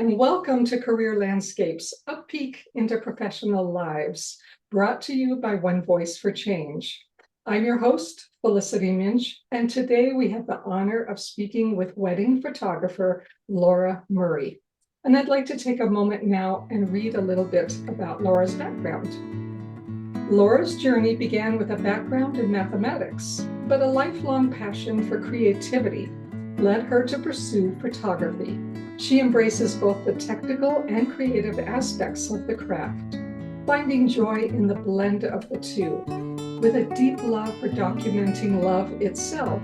and welcome to Career Landscapes, a peek into professional lives, brought to you by One Voice for Change. I'm your host, Felicity Minch, and today we have the honor of speaking with wedding photographer Laura Murray. And I'd like to take a moment now and read a little bit about Laura's background. Laura's journey began with a background in mathematics, but a lifelong passion for creativity led her to pursue photography. She embraces both the technical and creative aspects of the craft, finding joy in the blend of the two. With a deep love for documenting love itself,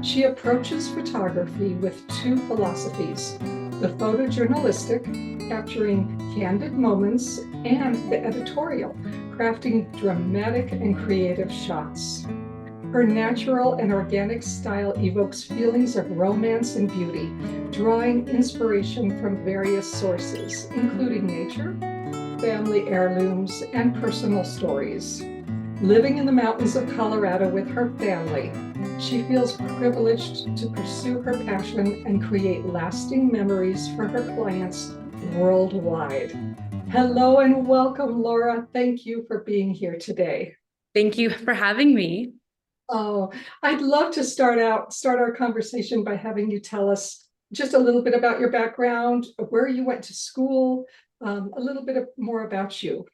she approaches photography with two philosophies: the photojournalistic, capturing candid moments, and the editorial, crafting dramatic and creative shots. Her natural and organic style evokes feelings of romance and beauty, drawing inspiration from various sources, including nature, family heirlooms, and personal stories. Living in the mountains of Colorado with her family, she feels privileged to pursue her passion and create lasting memories for her clients worldwide. Hello and welcome, Laura. Thank you for being here today. Thank you for having me. Oh, I'd love to start our conversation by having you tell us just a little bit about your background, where you went to school, a little bit more about you.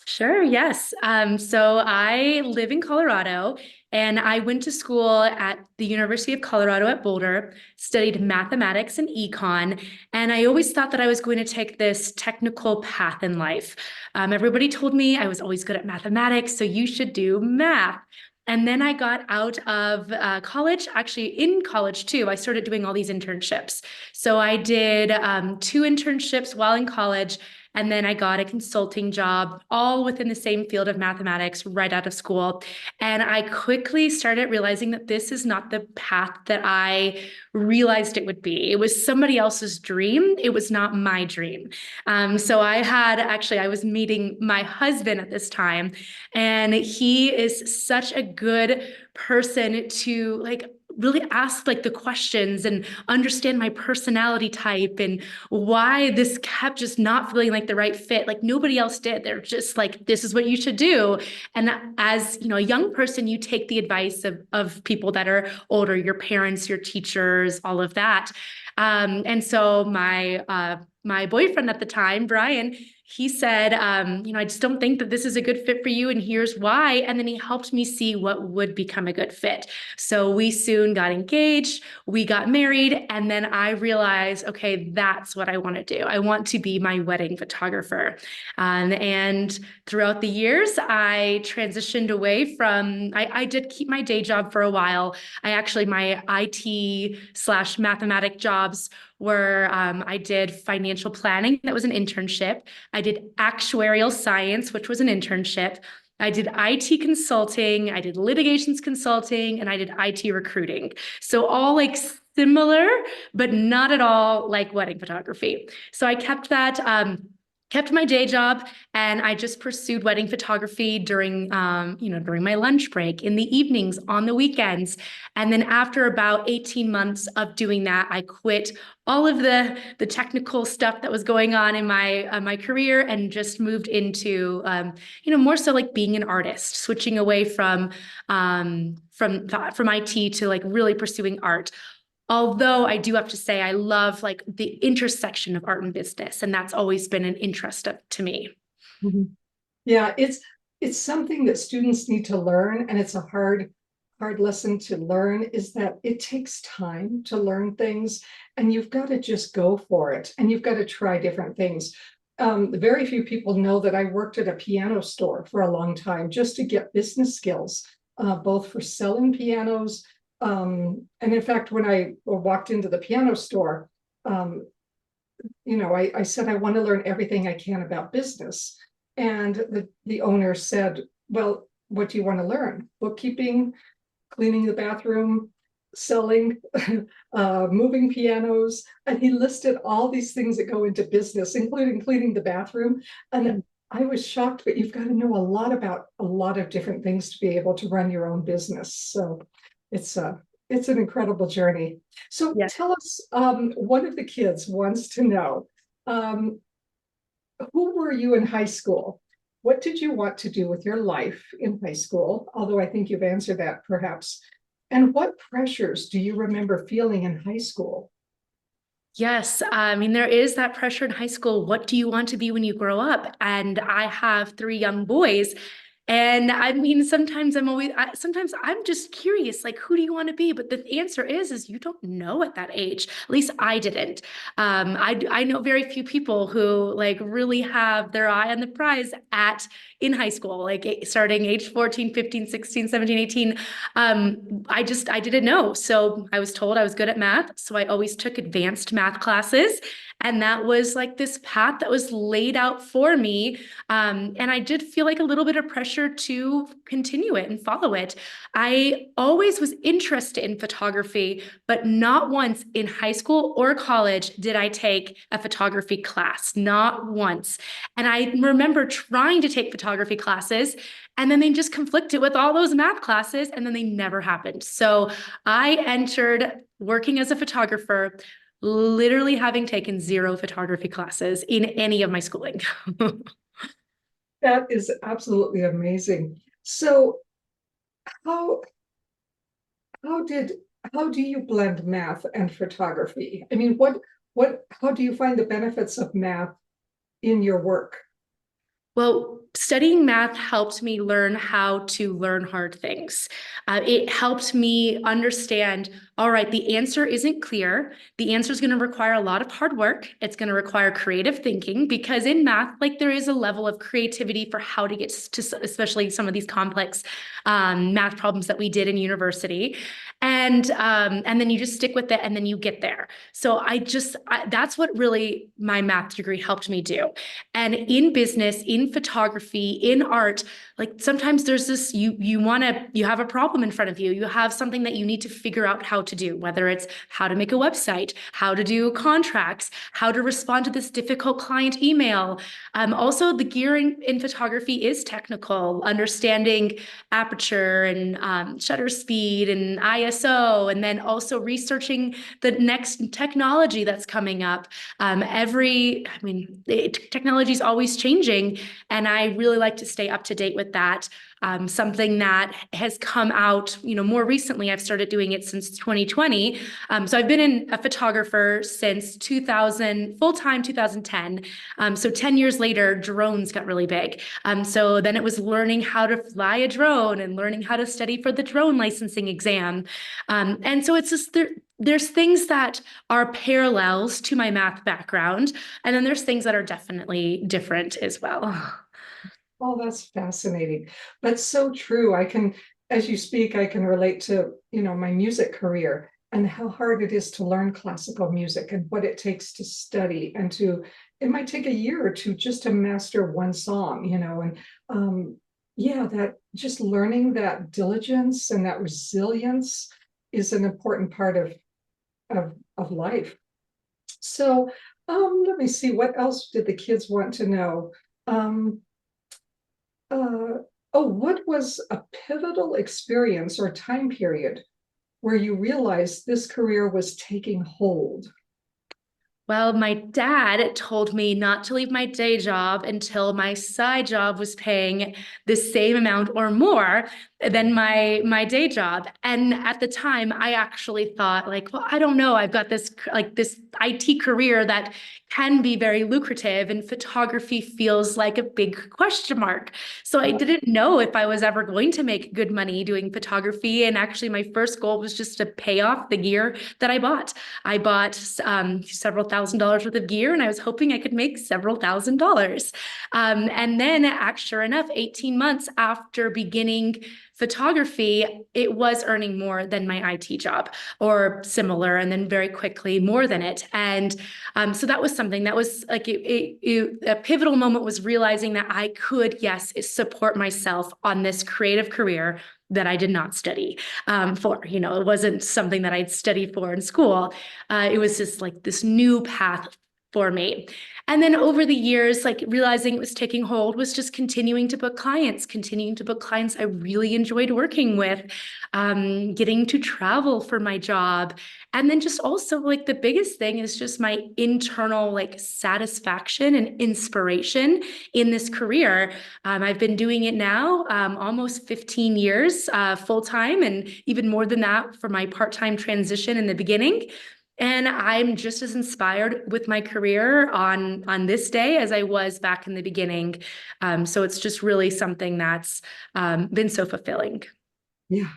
Sure, yes. So I live in Colorado and I went to school at the University of Colorado at Boulder, studied mathematics and econ, and I always thought that I was going to take this technical path in life. Everybody told me I was always good at mathematics, so you should do math. And then I got out of college, actually in college too, I started doing all these internships. So I did 2 internships while in college, and then I got a consulting job, all within the same field of mathematics right out of school. And I quickly started realizing that this is not the path that I realized it would be. It was somebody else's dream. It was not my dream. So I was meeting my husband at this time, and he is such a good person to really ask the questions and understand my personality type and why this kept just not feeling like the right fit. Like nobody else did. They're just like, this is what you should do. And as you know, a young person, you take the advice of people that are older, your parents, your teachers, all of that. And so my boyfriend at the time, Brian, he said, I just don't think that this is a good fit for you, and here's why. And then he helped me see what would become a good fit. So we soon got engaged, we got married, and then I realized, okay, that's what I want to do. I want to be my wedding photographer. And throughout the years, I transitioned away from, I did keep my day job for a while. My IT/mathematic jobs where I did financial planning. That was an internship. I did actuarial science, which was an internship. I did IT consulting, I did litigations consulting, and I did IT recruiting. So all similar, but not at all like wedding photography. So I kept that, kept my day job, and I just pursued wedding photography during my lunch break, in the evenings, on the weekends. And then after about 18 months of doing that, I quit all of the technical stuff that was going on in my career and just moved into more so like being an artist, switching away from IT to really pursuing art. Although I do have to say, I love the intersection of art and business, and that's always been an interest to me. Mhm. Yeah, it's something that students need to learn, and it's a hard lesson to learn, is that it takes time to learn things, and you've got to just go for it, and you've got to try different things. Very few people know that I worked at a piano store for a long time just to get business skills, both for selling pianos. And in fact, when I walked into the piano store, I said, I want to learn everything I can about business. And the owner said, well, what do you want to learn? Bookkeeping, cleaning the bathroom, selling, moving pianos. And he listed all these things that go into business, including cleaning the bathroom. And I was shocked, but you've got to know a lot about a lot of different things to be able to run your own business. So it's an incredible journey. So Yeah. tell us, one of the kids wants to know, Um, who were you in high school? What did you want to do with your life in high school? Although I think you've answered that perhaps. And what pressures do you remember feeling in high school? Yes, I mean, there is that pressure in high school. What do you want to be when you grow up? And I have three young boys. And I mean, sometimes I'm just curious, like, who do you want to be? But the answer is you don't know at that age. At least I didn't. I know very few people who like really have their eye on the prize in high school, like starting age 14, 15, 16, 17, 18. I didn't know. So I was told I was good at math. So I always took advanced math classes. And that was like this path that was laid out for me. And I did feel like a little bit of pressure to continue it and follow it. I always was interested in photography, but not once in high school or college did I take a photography class, not once. And I remember trying to take photography classes, and then they just conflicted with all those math classes, and then they never happened. So I entered working as a photographer, literally having taken zero photography classes in any of my schooling. That is absolutely amazing. So how how did how do you blend math and photography? I mean, how do you find the benefits of math in your work? Well, studying math helped me learn how to learn hard things. It helped me understand, all right, the answer isn't clear. The answer is going to require a lot of hard work. It's going to require creative thinking because in math, like there is a level of creativity for how to get to especially some of these complex math problems that we did in university. And then you just stick with it and then you get there. So that's what really my math degree helped me do. And in business, in photography, in art, like sometimes there's this, you have a problem in front of you. You have something that you need to figure out how to do, whether it's how to make a website, how to do contracts, how to respond to this difficult client email. Also, the gear in photography is technical, understanding aperture and shutter speed and ISO, and then also researching the next technology that's coming up. Technology is always changing, and I really like to stay up to date with that. Something that has come out, more recently, I've started doing it since 2020. So I've been a photographer since 2000, full-time 2010. So 10 years later, drones got really big. So then it was learning how to fly a drone and learning how to study for the drone licensing exam. And so it's just there's things that are parallels to my math background, and then there's things that are definitely different as well. Oh, that's fascinating. That's so true. As you speak, I can relate to, my music career and how hard it is to learn classical music and what it takes to study it might take a year or two just to master one song, yeah, that just learning that diligence and that resilience is an important part of life. So, let me see, what else did the kids want to know? Um, what was a pivotal experience or time period where you realized this career was taking hold? Well, my dad told me not to leave my day job until my side job was paying the same amount or more than my day job. And at the time, I actually thought like, well, I don't know. I've got this IT career that can be very lucrative, and photography feels like a big question mark. So I didn't know if I was ever going to make good money doing photography. And actually, my first goal was just to pay off the gear that I bought. I bought several $1,000s worth of gear, and I was hoping I could make several $1,000s. And then, sure enough, 18 months after beginning photography, it was earning more than my IT job or similar, and then very quickly more than it. And so that was something that was like a pivotal moment, was realizing that I could, yes, support myself on this creative career that I did not study for. It wasn't something that I'd studied for in school. It was just like this new path for me. And then over the years, like realizing it was taking hold, was just continuing to book clients I really enjoyed working with, getting to travel for my job. And then just also like the biggest thing is just my internal like satisfaction and inspiration in this career. I've been doing it now almost 15 years full time, and even more than that for my part-time transition in the beginning. And I'm just as inspired with my career on this day as I was back in the beginning. So it's just really something that's been so fulfilling. Yeah,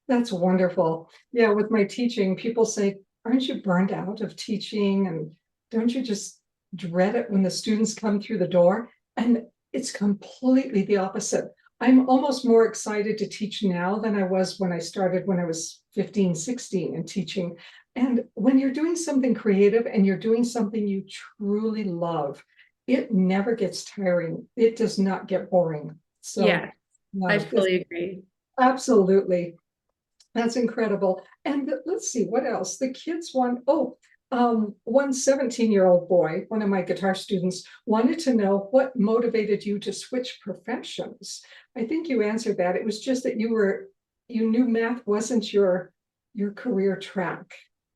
that's wonderful. Yeah, with my teaching, people say, aren't you burned out of teaching? And don't you just dread it when the students come through the door? And it's completely the opposite. I'm almost more excited to teach now than I was when I started when I was 15, 16 and teaching. And when you're doing something creative and you're doing something you truly love, it never gets tiring. It does not get boring. So, Yeah, I no, fully agree. absolutely. That's incredible. And let's see, what else? The kids want, one 17-year-old boy, one of my guitar students, wanted to know what motivated you to switch professions. I think you answered that. It was just that you knew math wasn't your career track.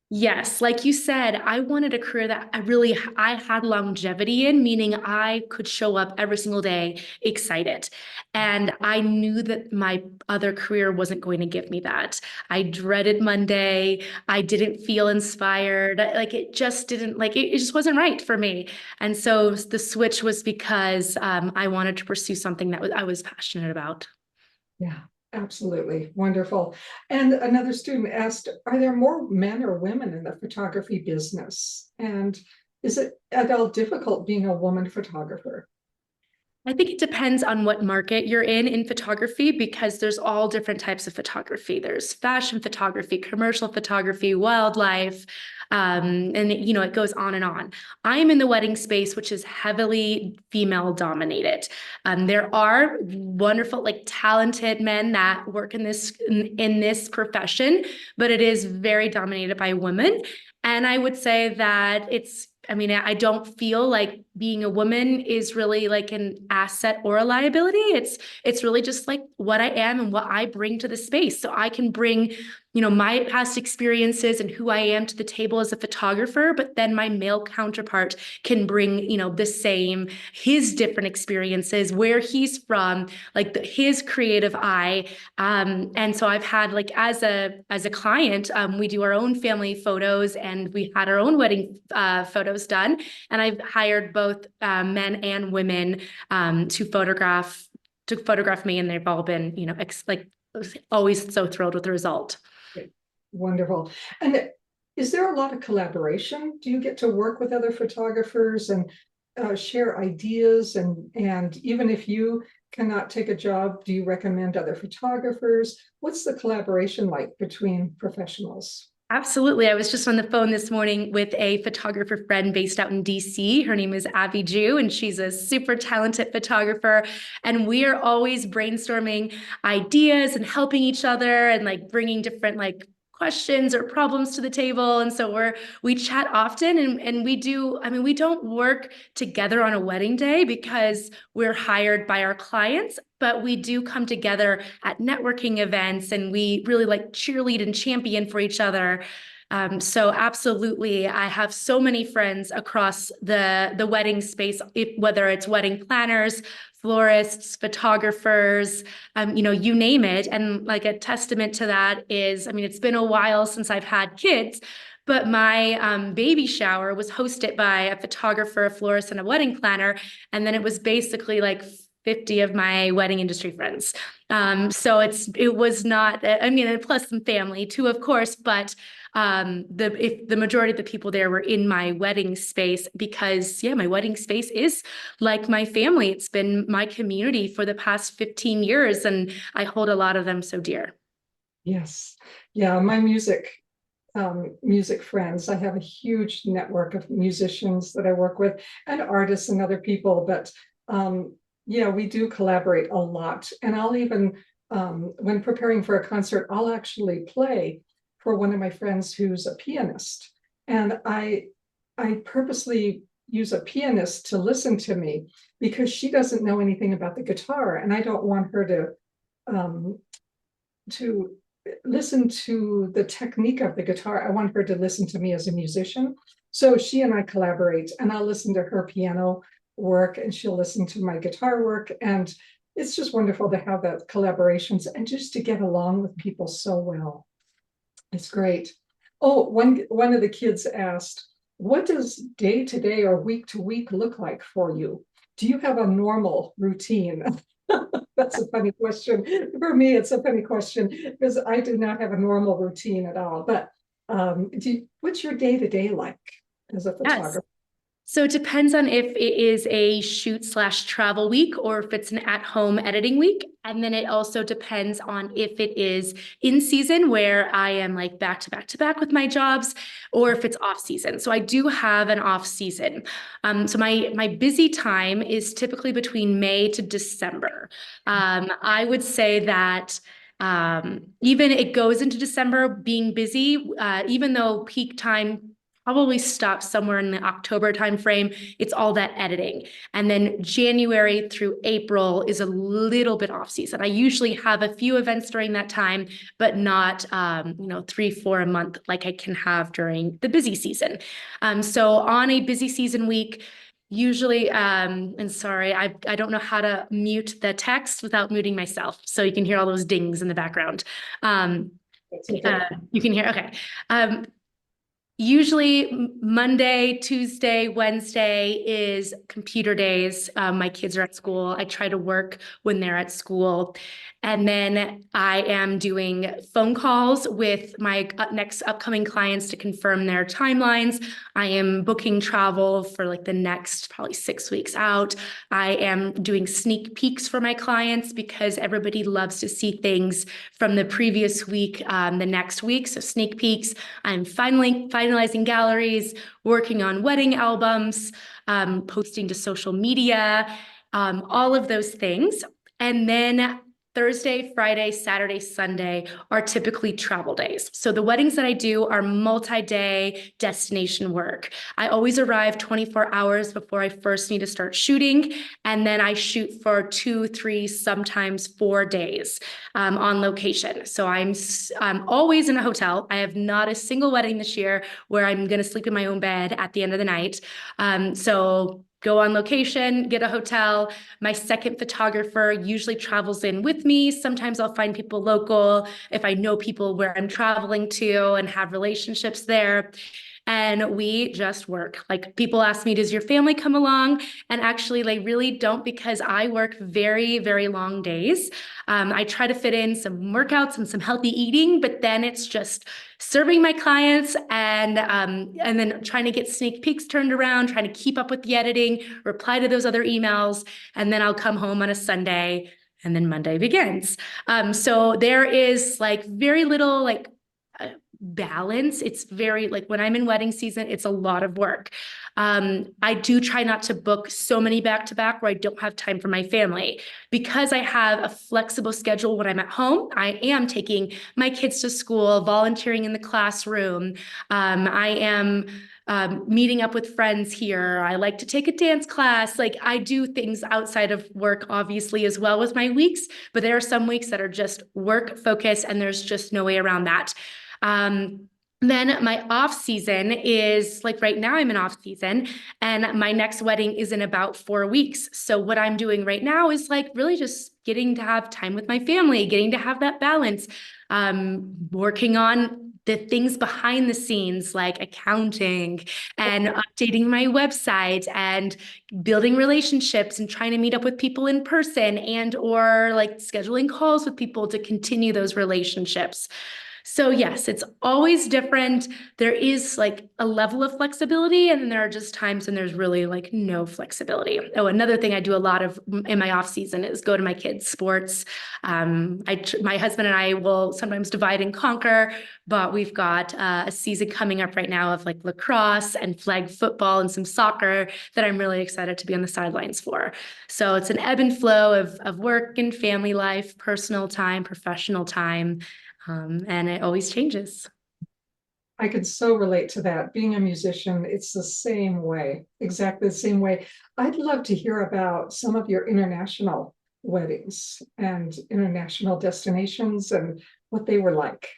Yes, like you said, I wanted a career that I had longevity in, meaning I could show up every single day excited. And I knew that my other career wasn't going to give me that. I dreaded Monday. I didn't feel inspired. Like it just didn't, like it just wasn't right for me. And so the switch was because I wanted to pursue something that I was passionate about. Yeah, absolutely. Wonderful. And another student asked, are there more men or women in the photography business? And is it at all difficult being a woman photographer? I think it depends on what market you're in photography, because there's all different types of photography. There's fashion photography, commercial photography, wildlife, and it goes on and on. I'm in the wedding space, which is heavily female dominated. There are wonderful, like talented men that work in this profession, but it is very dominated by women. And I would say that I don't feel like being a woman is really like an asset or a liability. It's really just like what I am and what I bring to the space. So I can bring, my past experiences and who I am to the table as a photographer, but then my male counterpart can bring, his different experiences, where he's from, like his creative eye. And so I've had like as a client, we do our own family photos, and we had our own wedding photos done. And I've hired both men and women to photograph me, and they've all been, always so thrilled with the result. Wonderful. And is there a lot of collaboration? Do you get to work with other photographers and share ideas? And even if you cannot take a job, do you recommend other photographers? What's the collaboration like between professionals? Absolutely. I was just on the phone this morning with a photographer friend based out in DC. Her name is Abby Jew, and she's a super talented photographer. And we are always brainstorming ideas and helping each other and like bringing different like questions or problems to the table. And so we chat often, and we don't work together on a wedding day because we're hired by our clients, but we do come together at networking events, and we really like cheerlead and champion for each other. So absolutely, I have so many friends across the wedding space, whether it's wedding planners, florists, photographers, you name it. And like a testament to that is, it's been a while since I've had kids, but my baby shower was hosted by a photographer, a florist, and a wedding planner. And then it was basically like 50 of my wedding industry friends. So it was not, plus some family too, of course, but the majority of the people there were in my wedding space, because my wedding space is like my family. It's been my community for the past 15 years, and I hold a lot of them so dear. Yes. Yeah, my music friends. I have a huge network of musicians that I work with and artists and other people, but yeah, we do collaborate a lot. And I'll even, when preparing for a concert, I'll actually play for one of my friends who's a pianist. And I purposely use a pianist to listen to me because she doesn't know anything about the guitar, and I don't want her to listen to the technique of the guitar. I want her to listen to me as a musician. So she and I collaborate, and I'll listen to her piano work and she'll listen to my guitar work. And it's just wonderful to have that collaborations and just to get along with people so well. It's great. Oh, one of the kids asked, what does day to day or week to week look like for you? Do you have a normal routine? That's a funny question. For me, it's a funny question because I do not have a normal routine at all. But what's your day to day like as a photographer? So it depends on if it is a shoot/travel week or if it's an at-home editing week. And then it also depends on if it is in season where I am like back to back to back with my jobs, or if it's off season. So I do have an off season. So my busy time is typically between May to December. I would say that even it goes into December being busy, even though peak time probably stops somewhere in the October timeframe. It's all that editing. And then January through April is a little bit off season. I usually have a few events during that time, but not, 3, 4 a month like I can have during the busy season. So on a busy season week, usually, and sorry, I don't know how to mute the text without muting myself. So you can hear all those dings in the background. You can hear, okay. Usually Monday, Tuesday, Wednesday is computer days. My kids are at school. I try to work when they're at school. And then I am doing phone calls with my next upcoming clients to confirm their timelines. I am booking travel for like the next probably 6 weeks out. I am doing sneak peeks for my clients because everybody loves to see things from the previous week, the next week. So sneak peeks. I'm finalizing galleries, working on wedding albums, posting to social media, all of those things. And then Thursday, Friday, Saturday, Sunday are typically travel days. So the weddings that I do are multi-day destination work. I always arrive 24 hours before I first need to start shooting. And then I shoot for 2, 3, sometimes 4 days on location. So I'm always in a hotel. I have not a single wedding this year where I'm going to sleep in my own bed at the end of the night. So go on location, get a hotel. My second photographer usually travels in with me. Sometimes I'll find people local if I know people where I'm traveling to and have relationships there. And we just work. Like people ask me, does your family come along? And actually they really don't because I work very, very long days. I try to fit in some workouts and some healthy eating, but then it's just serving my clients and then trying to get sneak peeks turned around, trying to keep up with the editing, reply to those other emails, and then I'll come home on a Sunday and then Monday begins. So there is like very little like balance. It's very like when I'm in wedding season, it's a lot of work. I do try not to book so many back to back where I don't have time for my family. Because I have a flexible schedule when I'm at home, I am taking my kids to school, volunteering in the classroom. I am meeting up with friends here. I like to take a dance class. Like I do things outside of work, obviously, as well with my weeks, but there are some weeks that are just work focused and there's just no way around that. Then my off season is like right now I'm in off season and my next wedding is in about 4 weeks. So what I'm doing right now is like really just getting to have time with my family, getting to have that balance, working on the things behind the scenes like accounting and updating my website and building relationships and trying to meet up with people in person and or like scheduling calls with people to continue those relationships. So yes, it's always different. There is like a level of flexibility, and then there are just times when there's really like no flexibility. Oh, another thing I do a lot of in my off season is go to my kids' sports. My husband and I will sometimes divide and conquer, but we've got a season coming up right now of like lacrosse and flag football and some soccer that I'm really excited to be on the sidelines for. So it's an ebb and flow of work and family life, personal time, professional time. And it always changes. I can so relate to that. Being a musician, it's the same way, exactly the same way. I'd love to hear about some of your international weddings and international destinations and what they were like.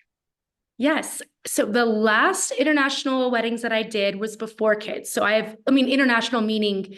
Yes. So the last international weddings that I did was before kids. So international meaning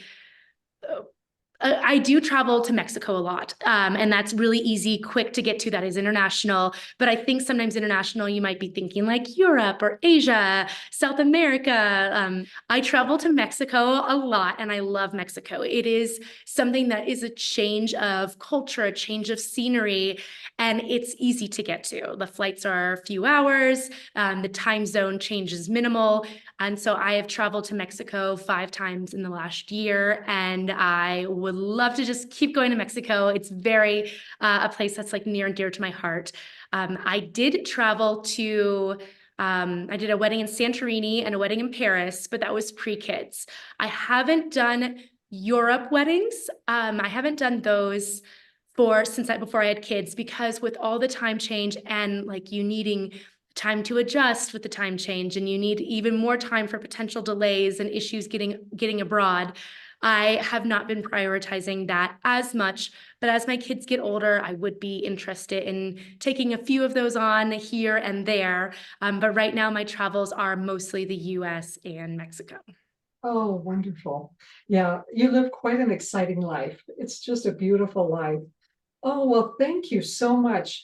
I do travel to Mexico a lot, and that's really easy, quick to get to. That is international. But I think sometimes international, you might be thinking like Europe or Asia, South America. I travel to Mexico a lot, and I love Mexico. It is something that is a change of culture, a change of scenery, and it's easy to get to. The flights are a few hours. The time zone change is minimal. And so I have traveled to Mexico 5 times in the last year, and I would love to just keep going to Mexico. It's very a place that's like near and dear to my heart. I did travel to I did a wedding in Santorini and a wedding in Paris, but that was pre-kids. I haven't done Europe weddings. I haven't done those before I had kids, because with all the time change and like you needing time to adjust with the time change, and you need even more time for potential delays and issues getting abroad. I have not been prioritizing that as much, but as my kids get older, I would be interested in taking a few of those on here and there. But right now my travels are mostly the US and Mexico. Oh, wonderful. Yeah, you live quite an exciting life. It's just a beautiful life. Oh, well, thank you so much.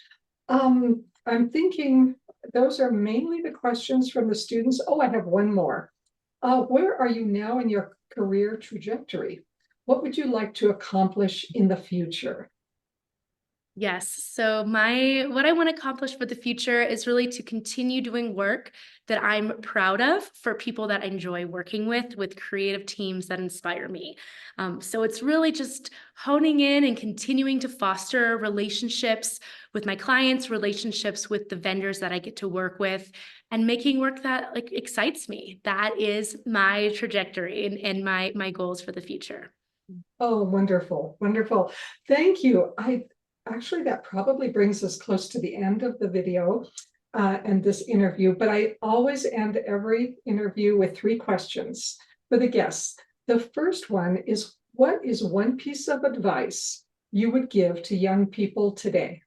I'm thinking those are mainly the questions from the students. Oh, I have one more. Where are you now in your career trajectory? What would you like to accomplish in the future? Yes. So what I want to accomplish for the future is really to continue doing work that I'm proud of for people that I enjoy working with creative teams that inspire me. So it's really just honing in and continuing to foster relationships with my clients, relationships with the vendors that I get to work with, and making work that like excites me. That is my trajectory and my goals for the future. Oh, wonderful, wonderful. Thank you. That probably brings us close to the end of the video and this interview, but I always end every interview with 3 questions for the guests. The first one is, what is one piece of advice you would give to young people today?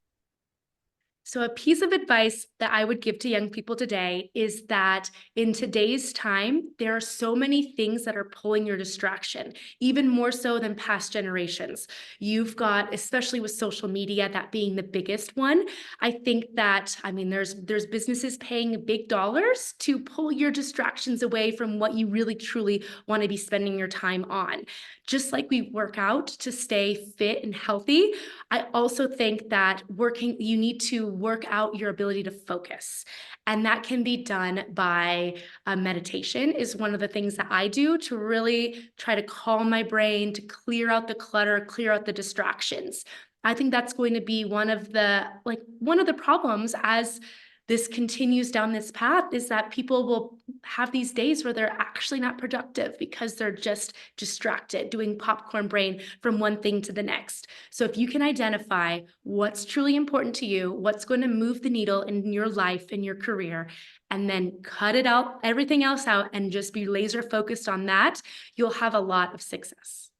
So, a piece of advice that I would give to young people today is that in today's time, there are so many things that are pulling your distraction, even more so than past generations. You've got, especially with social media, that being the biggest one. I think that, there's businesses paying big dollars to pull your distractions away from what you really truly want to be spending your time on. Just like we work out to stay fit and healthy, I also think that you need to work out your ability to focus. And that can be done by meditation is one of the things that I do to really try to calm my brain, to clear out the clutter, clear out the distractions. I think that's going to be one of the problems as this continues down this path, is that people will have these days where they're actually not productive because they're just distracted, doing popcorn brain from one thing to the next. So if you can identify what's truly important to you, what's going to move the needle in your life, in your career, and then cut it out, everything else out, and just be laser focused on that, you'll have a lot of success.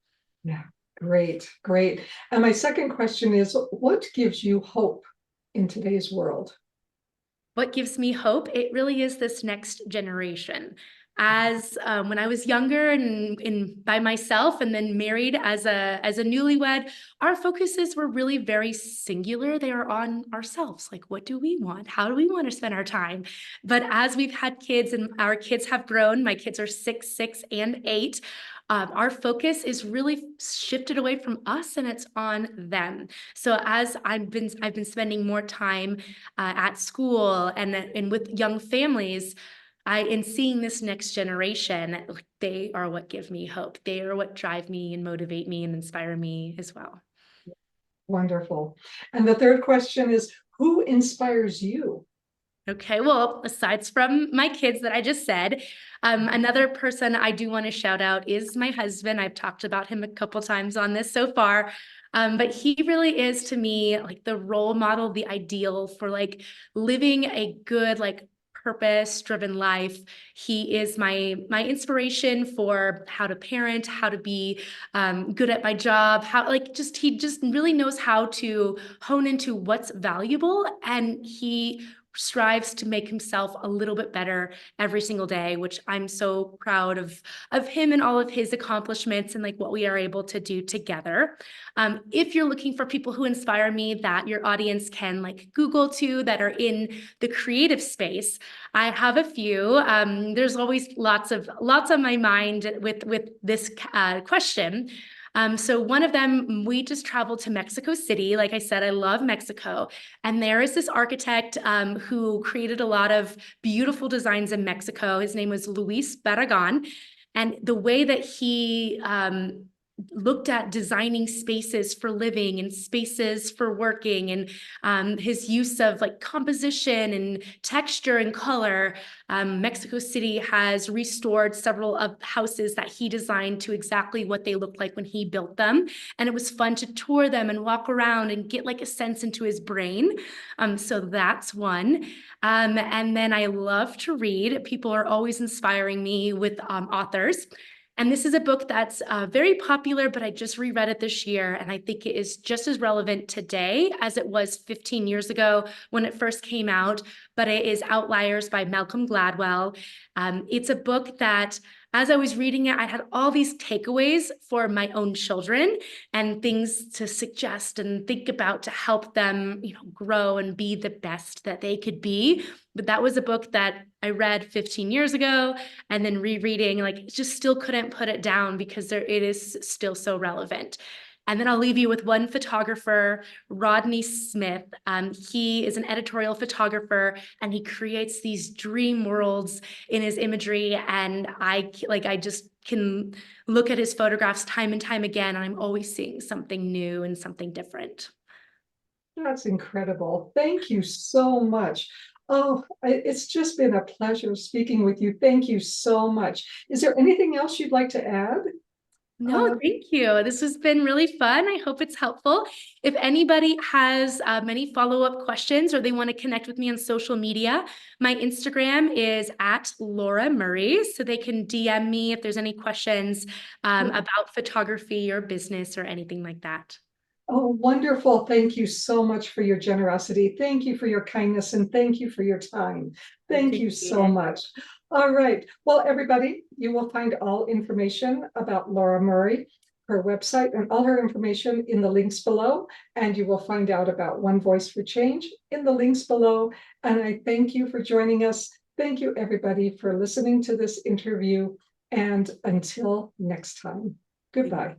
Yeah, great, great. And my second question is, what gives you hope in today's world? What gives me hope? It really is this next generation. As when I was younger and by myself, and then married as a newlywed, our focuses were really very singular. They are on ourselves. Like, what do we want? How do we want to spend our time? But as we've had kids and our kids have grown, my kids are 6, and 8. Our focus is really shifted away from us, and it's on them. So as I've been spending more time at school and with young families, in seeing this next generation, they are what give me hope. They are what drive me and motivate me and inspire me as well. Wonderful. And the third question is, who inspires you? Okay, well, aside from my kids that I just said, another person I do want to shout out is my husband. I've talked about him a couple times on this so far. But he really is to me like the role model, the ideal for like living a good, like purpose-driven life. He is my inspiration for how to parent, how to be good at my job, he just really knows how to hone into what's valuable, and he strives to make himself a little bit better every single day, which I'm so proud of him and all of his accomplishments and like what we are able to do together. If you're looking for people who inspire me that your audience can like Google to, that are in the creative space, I have a few. There's always lots on my mind with this question. So one of them, we just traveled to Mexico City. Like I said, I love Mexico. And there is this architect who created a lot of beautiful designs in Mexico. His name was Luis Barragan. And the way that he looked at designing spaces for living and spaces for working, and his use of like composition and texture and color. Mexico City has restored several of houses that he designed to exactly what they looked like when he built them. And it was fun to tour them and walk around and get like a sense into his brain. So that's one. And then I love to read. People are always inspiring me with authors. And this is a book that's very popular, but I just reread it this year, and I think it is just as relevant today as it was 15 years ago when it first came out, but it is Outliers by Malcolm Gladwell. It's a book that, as I was reading it, I had all these takeaways for my own children and things to suggest and think about to help them, grow and be the best that they could be. But that was a book that I read 15 years ago, and then rereading, like, just still couldn't put it down because it is still so relevant. And then I'll leave you with one photographer, Rodney Smith. He is an editorial photographer, and he creates these dream worlds in his imagery. And I just can look at his photographs time and time again, and I'm always seeing something new and something different. That's incredible. Thank you so much. Oh, it's just been a pleasure speaking with you. Thank you so much. Is there anything else you'd like to add? No, thank you. This has been really fun. I hope it's helpful. If anybody has any follow-up questions or they want to connect with me on social media, my Instagram is @Laura Murray, so they can DM me if there's any questions about photography or business or anything like that. Oh, wonderful. Thank you so much for your generosity. Thank you for your kindness, and thank you for your time. Thank you so much. All right. Well, everybody, you will find all information about Laura Murray, her website, and all her information in the links below. And you will find out about One Voice for Change in the links below. And I thank you for joining us. Thank you, everybody, for listening to this interview. And until next time, goodbye.